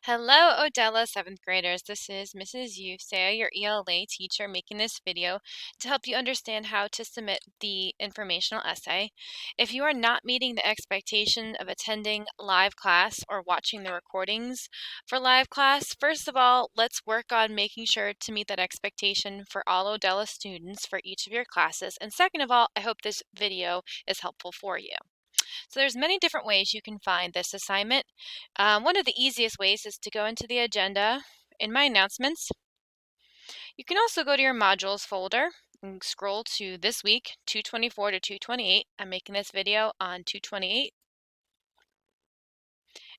Hello, Odella 7th graders. This is Mrs. Yusea, your ELA teacher, making this video to help you understand how to submit the informational essay. If you are not meeting the expectation of attending live class or watching the recordings for live class, first of all, let's work on making sure to meet that expectation for all Odella students for each of your classes. And second of all, I hope this video is helpful for you. So there's many different ways you can find this assignment. One of the easiest ways is to go into the agenda in my announcements. You can also go to your modules folder and scroll to this week, 224 to 228. I'm making this video on 228.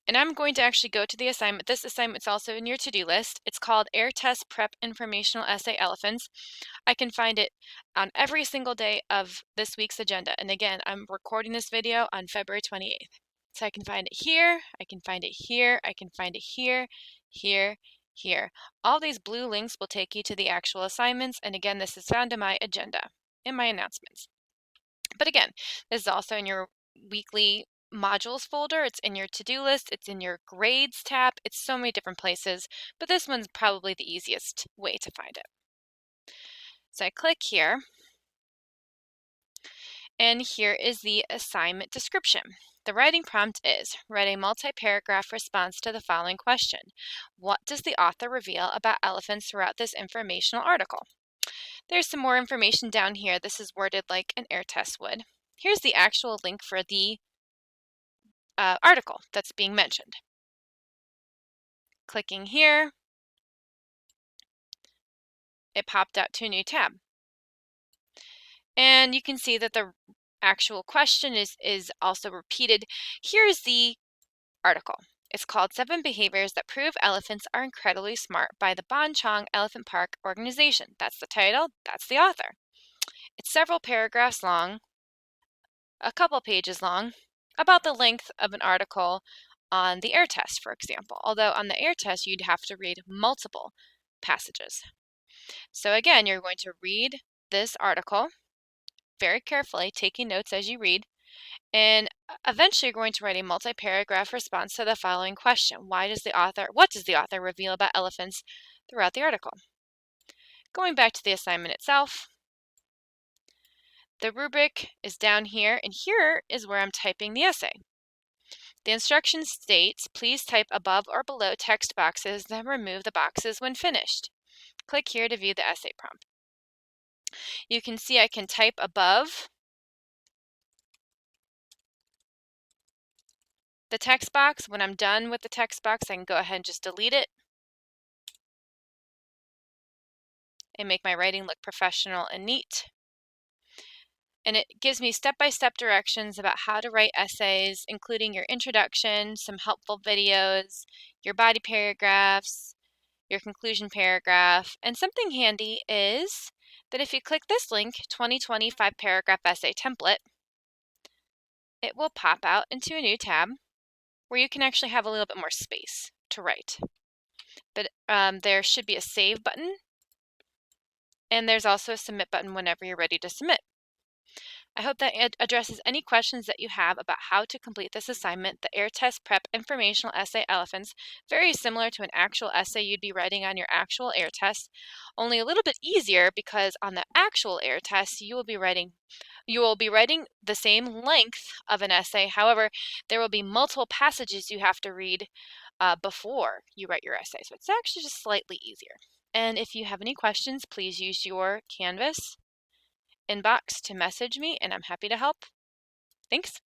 And I'm going to actually go to the assignment. This assignment's also in your to-do list. It's called Air Test Prep Informational Essay Elephants. I can find it on every single day of this week's agenda. And again, I'm recording this video on February 28th. So I can find it here, I can find it here, I can find it here, here, here. All these blue links will take you to the actual assignments. And again, this is found in my agenda, in my announcements. But again, this is also in your weekly modules folder. It's in your to-do list. It's in your grades tab. It's so many different places, but this one's probably the easiest way to find it. So I click here, and here is the assignment description. The writing prompt is, write a multi-paragraph response to the following question. What does the author reveal about elephants throughout this informational article? There's some more information down here. This is worded like an air test would. Here's the actual link for the article that's being mentioned. Clicking here, it popped out to a new tab. And you can see that the actual question is also repeated. Here's the article. It's called 7 Behaviors That Prove Elephants Are Incredibly Smart by the Bon Chong Elephant Park Organization. That's the title, that's the author. It's several paragraphs long, a couple pages long, about the length of an article on the air test, for example. Although on the air test, you'd have to read multiple passages. So again, you're going to read this article very carefully, taking notes as you read, and eventually you're going to write a multi-paragraph response to the following question. What does the author reveal about elephants throughout the article? Going back to the assignment itself, the rubric is down here, and here is where I'm typing the essay. The instruction states, please type above or below text boxes, then remove the boxes when finished. Click here to view the essay prompt. You can see I can type above the text box. When I'm done with the text box, I can go ahead and just delete it and make my writing look professional and neat. And it gives me step-by-step directions about how to write essays, including your introduction, some helpful videos, your body paragraphs, your conclusion paragraph. And something handy is that if you click this link, 2020 5-paragraph essay template, it will pop out into a new tab where you can actually have a little bit more space to write. But there should be a save button, and there's also a submit button whenever you're ready to submit. I hope that addresses any questions that you have about how to complete this assignment, the Air Test Prep Informational Essay Elephants. Very similar to an actual essay you'd be writing on your actual air test, only a little bit easier because on the actual air test you will be writing the same length of an essay. However, there will be multiple passages you have to read before you write your essay. So it's actually just slightly easier. And if you have any questions, please use your Canvas inbox to message me, and I'm happy to help. Thanks.